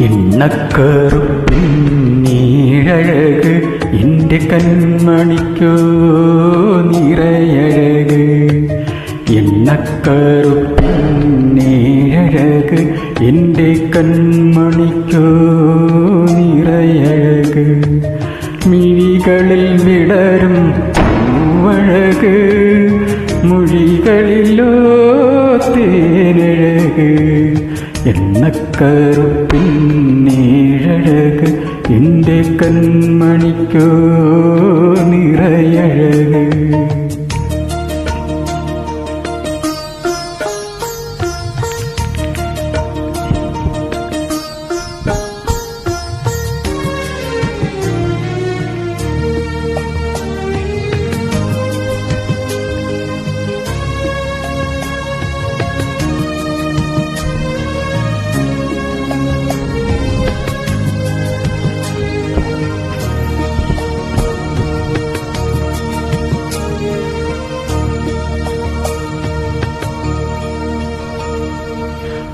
എണ്ണക്കറുപ്പിൻ നീഴഴക് എൻ്റെ കൺമണിക്കോ നിറയഴക്. എണ്ണക്കറുപ്പിൻ നീഴഴക് എൻ്റെ കൺമണിക്കോ നിറയഴക്. മിഴികളിൽ വിടരും പൂവഴക് മൊഴികളിലോ തേനഴക്. എണ്ണക്കറുപ്പിൻ നീഴഴക് എൻ്റെ കൺമണിക്കോ നിറയഴക്.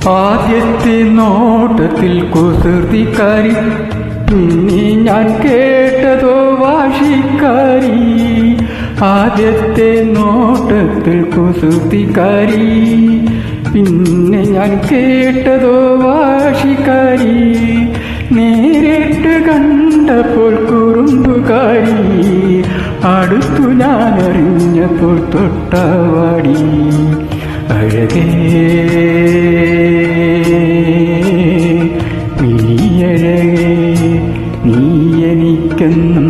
ആദ്യത്തെ നോട്ടത്തിൽ കുസൃതിക്കാരി, പിന്നെ ഞാൻ കേട്ടതോ വാശിക്കാരി. ആദ്യത്തെ നോട്ടത്തിൽ കുസൃതിക്കാരി, പിന്നെ ഞാൻ കേട്ടതോ വാശിക്കാരി. നേരിട്ട് കണ്ടപ്പോൾ കുറുമ്പുകാരി, അടുത്തു ഞാൻ അറിഞ്ഞപ്പോൾ തൊട്ടവാടി. അഴകേ നീയഴകേ നീ എനിക്കെന്നും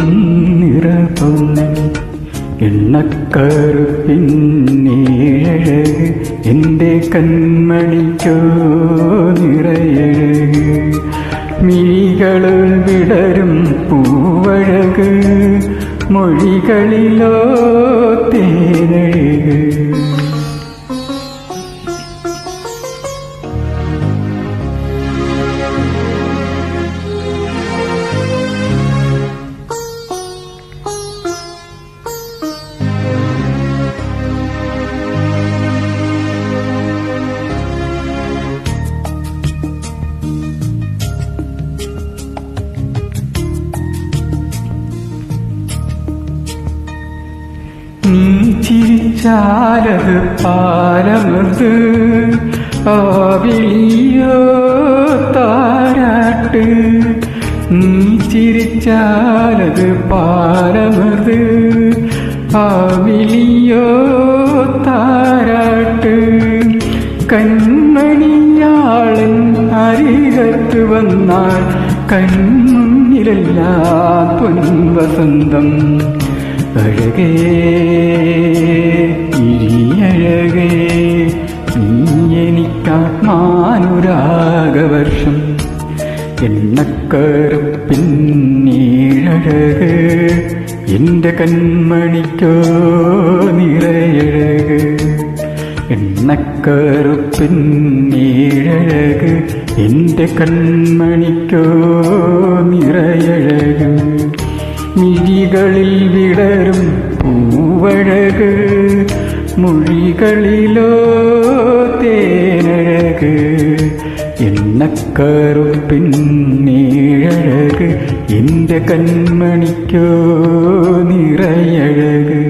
നിറപൊന്ന്. എണ്ണക്കറുപ്പിൻ നീഴഴക് എൻ്റെ കൺമണിക്കോ നിറയഴക്. മിഴികളിൽ വിടരും പൂവഴക് മൊഴികളിലോ തേനഴക്. നീ ചിരിച്ചാലത് പാലമൃത്, ആവിളിയോ താരാട്ട്. നീ ചിരിച്ചാലത് പാലമൃത്, ആവിളിയോ താരാട്ട്. കൺമണിയാളൻ അരികത്ത് വന്നാൽ കൺമുന്നിലെല്ലാം പൊൻവസന്തം. അഴകേ ഇരിയഴകേ നീ എനിക്കാത്മാനുരാഗവർഷം. എണ്ണക്കറുപ്പിൻ നീഴഴക് എൻ്റെ കൺമണിക്കോ നിറയഴക്. എണ്ണക്കറുപ്പിൻ നീഴഴക് എൻ്റെ കൺമണിക്കോ നിറയഴക്. മിഴികളിൽ വിടരും പൂവഴക് മൊഴികളിലോ തേനഴക്. എണ്ണക്കറുപ്പിൻ നീഴഴക് എൻ്റെ കൺമണിക്കോ നിറയഴക്.